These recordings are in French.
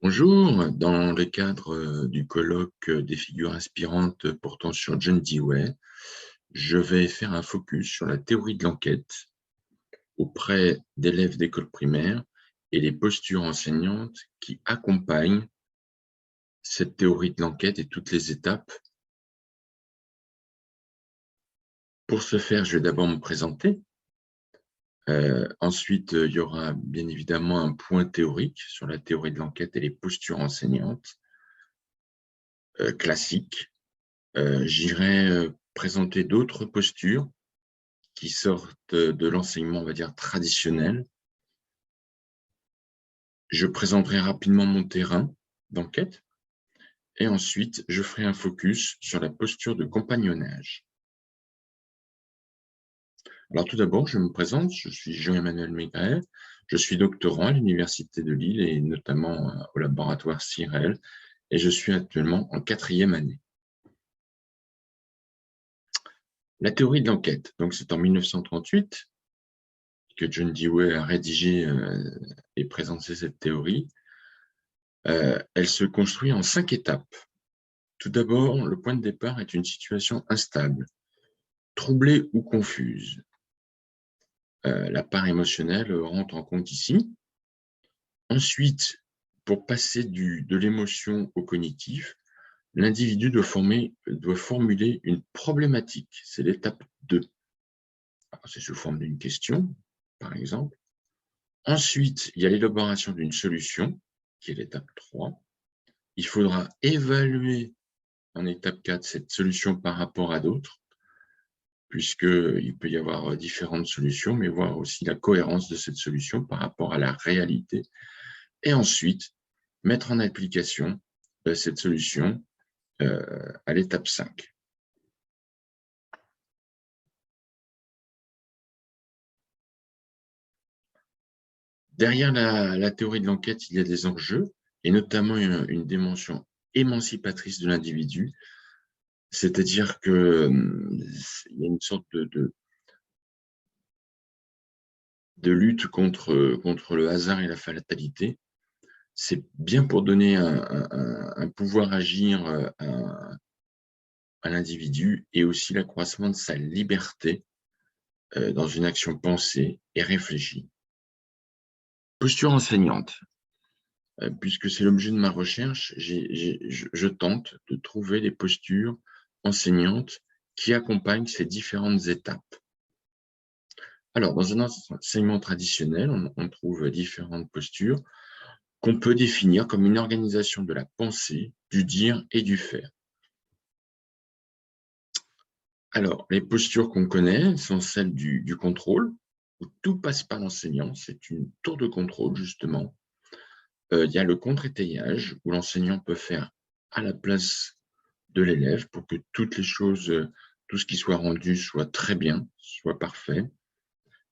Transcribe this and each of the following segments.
Bonjour, dans le cadre du colloque des figures inspirantes portant sur John Dewey, je vais faire un focus sur la théorie de l'enquête auprès d'élèves d'école primaire et les postures enseignantes qui accompagnent cette théorie de l'enquête et toutes les étapes. Pour ce faire, je vais d'abord me présenter. Ensuite, il y aura bien évidemment un point théorique sur la théorie de l'enquête et les postures enseignantes classiques. J'irai présenter d'autres postures qui sortent de l'enseignement, on va dire, traditionnel. Je présenterai rapidement mon terrain d'enquête et ensuite, je ferai un focus sur la posture de compagnonnage. Alors tout d'abord, je me présente, je suis Jean-Emmanuel Maigret, je suis doctorant à l'Université de Lille et notamment au laboratoire CIREL et je suis actuellement en 4e année. La théorie de l'enquête, donc c'est en 1938 que John Dewey a rédigé et présenté cette théorie. Elle se construit en 5 étapes. Tout d'abord, le point de départ est une situation instable, troublée ou confuse. La part émotionnelle rentre en compte ici. Ensuite, pour passer de l'émotion au cognitif, l'individu doit formuler une problématique. C'est l'étape 2. C'est sous forme d'une question, par exemple. Ensuite, il y a l'élaboration d'une solution, qui est l'étape 3. Il faudra évaluer en étape 4 cette solution par rapport à d'autres, puisqu'il peut y avoir différentes solutions, mais voir aussi la cohérence de cette solution par rapport à la réalité. Et ensuite, mettre en application cette solution à l'étape 5. Derrière la théorie de l'enquête, il y a des enjeux, et notamment une dimension émancipatrice de l'individu, c'est-à-dire qu'il y a une sorte de lutte contre le hasard et la fatalité. C'est bien pour donner un pouvoir agir à l'individu et aussi l'accroissement de sa liberté dans une action pensée et réfléchie. Posture enseignante. Puisque c'est l'objet de ma recherche, je tente de trouver des postures enseignantes qui accompagnent ces différentes étapes. Alors, dans un enseignement traditionnel, on trouve différentes postures qu'on peut définir comme une organisation de la pensée, du dire et du faire. Alors, les postures qu'on connaît sont celles du contrôle, où tout passe par l'enseignant, c'est une tour de contrôle justement. Il y a le contre-étayage, où l'enseignant peut faire à la place de l'élève pour que toutes les choses, tout ce qui soit rendu soit très bien, soit parfait.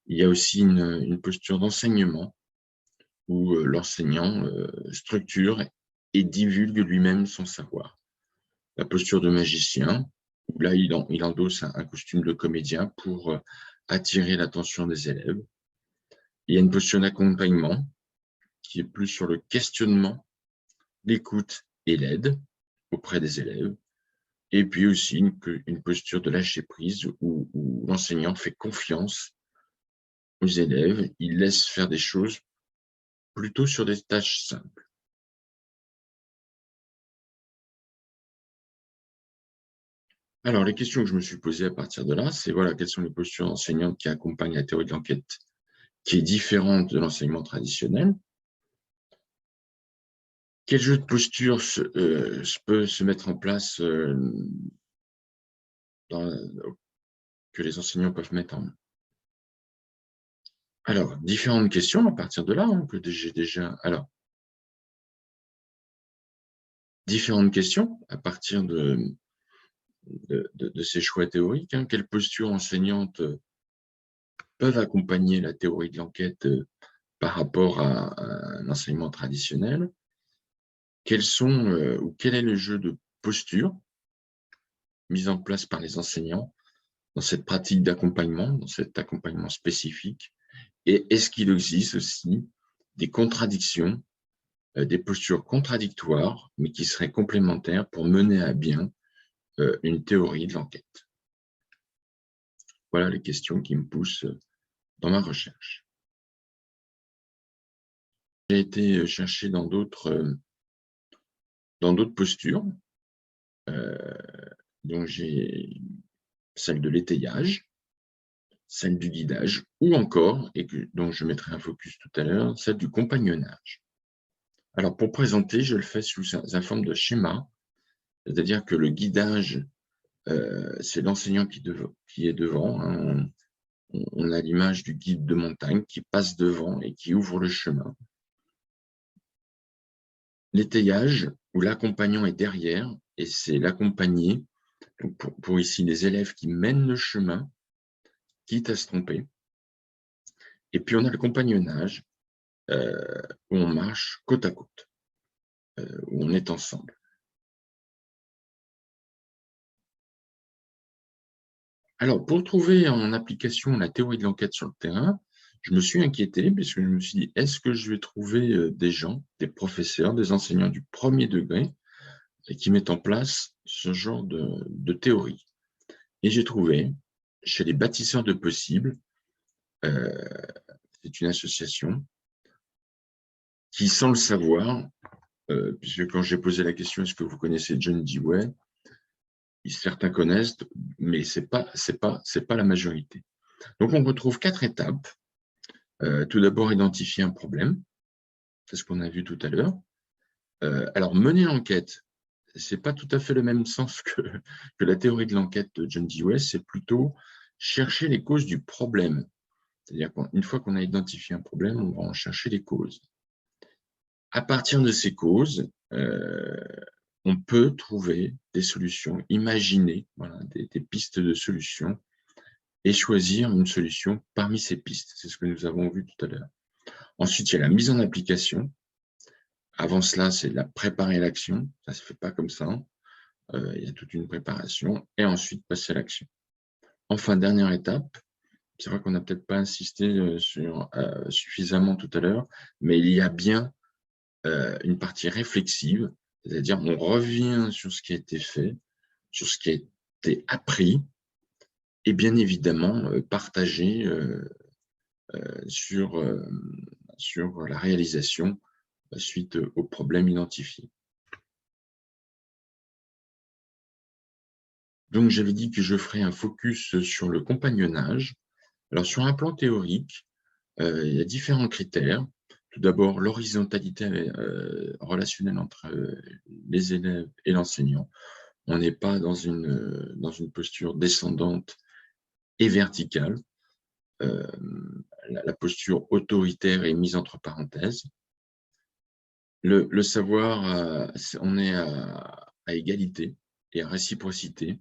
Il y a aussi une posture d'enseignement, où l'enseignant structure et divulgue lui-même son savoir. La posture de magicien, où là, il endosse un costume de comédien pour attirer l'attention des élèves. Il y a une posture d'accompagnement, qui est plus sur le questionnement, l'écoute et l'aide auprès des élèves. Et puis aussi une posture de lâcher prise, où l'enseignant fait confiance aux élèves, il laisse faire des choses plutôt sur des tâches simples. Alors, les questions que je me suis posées à partir de là, c'est voilà, quelles sont les postures enseignantes qui accompagnent la théorie de l'enquête, qui est différente de l'enseignement traditionnel. Quel jeu de posture peut se mettre en place que les enseignants peuvent mettre en... Alors, différentes questions à partir de là, que j'ai déjà... Alors, différentes questions à partir de ces choix théoriques. Quelles postures enseignantes peuvent accompagner la théorie de l'enquête par rapport à un enseignement traditionnel? Quels sont ou quel est le jeu de posture mis en place par les enseignants dans cette pratique d'accompagnement, dans cet accompagnement spécifique? Et est-ce qu'il existe aussi des contradictions des postures contradictoires, mais qui seraient complémentaires pour mener à bien une théorie de l'enquête. Voilà les questions qui me poussent dans ma recherche. J'ai été chercher dans d'autres postures. Donc, j'ai celle de l'étayage, celle du guidage, ou encore, et dont je mettrai un focus tout à l'heure, celle du compagnonnage. Alors, pour présenter, je le fais sous la forme de schéma, c'est-à-dire que le guidage, c'est l'enseignant qui est devant. Hein. On a l'image du guide de montagne qui passe devant et qui ouvre le chemin. L'étayage, où l'accompagnant est derrière, et c'est l'accompagné, pour ici les élèves qui mènent le chemin, quitte à se tromper. Et puis on a le compagnonnage, où on marche côte à côte, où on est ensemble. Alors, pour trouver en application la théorie de l'enquête sur le terrain, je me suis inquiété parce que je me suis dit, est-ce que je vais trouver des gens, des professeurs, des enseignants du premier degré qui mettent en place ce genre de théorie? Et j'ai trouvé, chez les bâtisseurs de possibles, c'est une association qui, sans le savoir, puisque quand j'ai posé la question, est-ce que vous connaissez John Dewey, certains connaissent, mais c'est pas la majorité. Donc, on retrouve 4 étapes. Tout d'abord, identifier un problème. C'est ce qu'on a vu tout à l'heure. Alors, mener l'enquête, ce n'est pas tout à fait le même sens que la théorie de l'enquête de John Dewey, c'est plutôt chercher les causes du problème. C'est-à-dire qu'une fois qu'on a identifié un problème, on va en chercher les causes. À partir de ces causes, on peut trouver des solutions, imaginer des pistes de solutions et choisir une solution parmi ces pistes. C'est ce que nous avons vu tout à l'heure. Ensuite, il y a la mise en application. Avant cela, c'est la préparer l'action. Ça ne se fait pas comme ça. Il y a toute une préparation. Et ensuite, passer à l'action. Enfin, dernière étape, c'est vrai qu'on n'a peut-être pas insisté suffisamment tout à l'heure, mais il y a bien une partie réflexive, c'est-à-dire on revient sur ce qui a été fait, sur ce qui a été appris, et bien évidemment partager sur la réalisation suite aux problèmes identifiés. Donc, j'avais dit que je ferai un focus sur le compagnonnage. Alors, sur un plan théorique, il y a différents critères. Tout d'abord, l'horizontalité relationnelle entre les élèves et l'enseignant. On n'est pas dans une posture descendante et verticale. La posture autoritaire est mise entre parenthèses. Le savoir, on est à égalité et à réciprocité,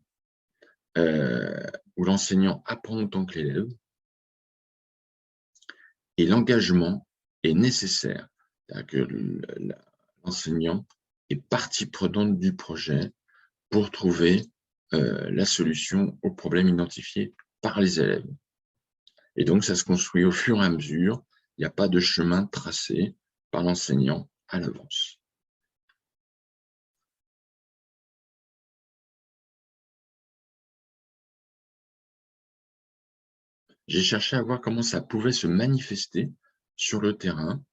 où l'enseignant apprend autant que l'élève. Et l'engagement est nécessaire. C'est-à-dire que l'enseignant est partie prenante du projet pour trouver la solution aux problèmes identifiés par les élèves. Et donc, ça se construit au fur et à mesure. Il n'y a pas de chemin tracé par l'enseignant à l'avance. J'ai cherché à voir comment ça pouvait se manifester sur le terrain,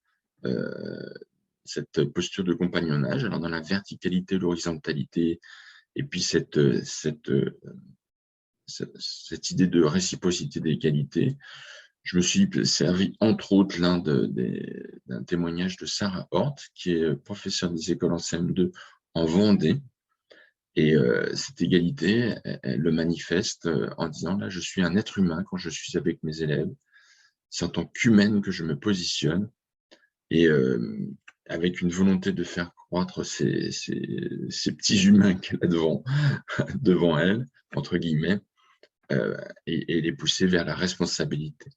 cette posture de compagnonnage. Alors, dans la verticalité, l'horizontalité, et puis cette idée de réciprocité d'égalité, je me suis servi entre autres d'un témoignage de Sarah Hort, qui est professeure des écoles en CM2 en Vendée. Et cette égalité, elle le manifeste en disant, là, je suis un être humain quand je suis avec mes élèves. C'est en tant qu'humaine que je me positionne. Et avec une volonté de faire croître ces petits humains qu'elle a devant elle, entre guillemets, et les pousser vers la responsabilité.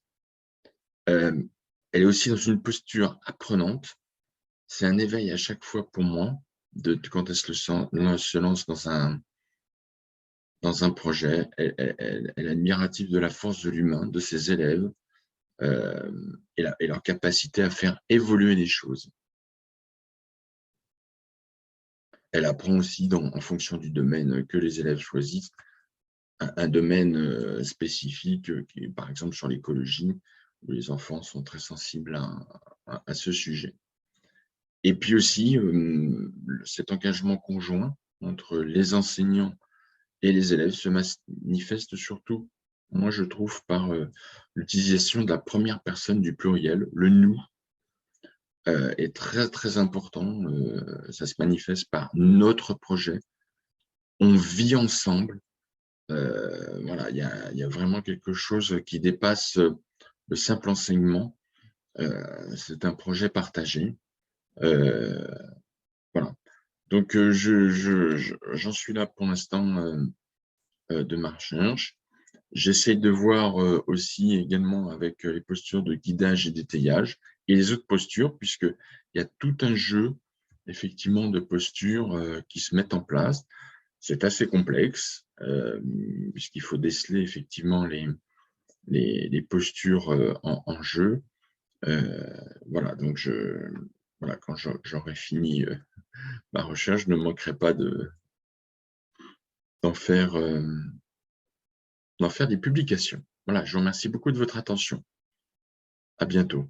Elle est aussi dans une posture apprenante. C'est un éveil à chaque fois pour moi quand elle se lance dans un projet. Elle est admirative de la force de l'humain, de ses élèves, et leur capacité à faire évoluer les choses. Elle apprend aussi en fonction du domaine que les élèves choisissent, un domaine spécifique, qui est par exemple sur l'écologie, où les enfants sont très sensibles à ce sujet. Et puis aussi, cet engagement conjoint entre les enseignants et les élèves se manifeste surtout, moi je trouve, par l'utilisation de la première personne du pluriel, le nous, est très très important. Ça se manifeste par notre projet. On vit ensemble. Voilà, il y a vraiment quelque chose qui dépasse le simple enseignement. C'est un projet partagé. Euh, voilà. Donc, j'en suis là pour l'instant de ma recherche. J'essaie de voir aussi également avec les postures de guidage et d'étayage et les autres postures, puisqu'il y a tout un jeu, effectivement, de postures qui se mettent en place. C'est assez complexe, puisqu'il faut déceler effectivement les postures en jeu. Voilà, donc voilà, quand j'aurai fini ma recherche, je ne manquerai pas d'en faire, d'en faire des publications. Voilà, je vous remercie beaucoup de votre attention. À bientôt.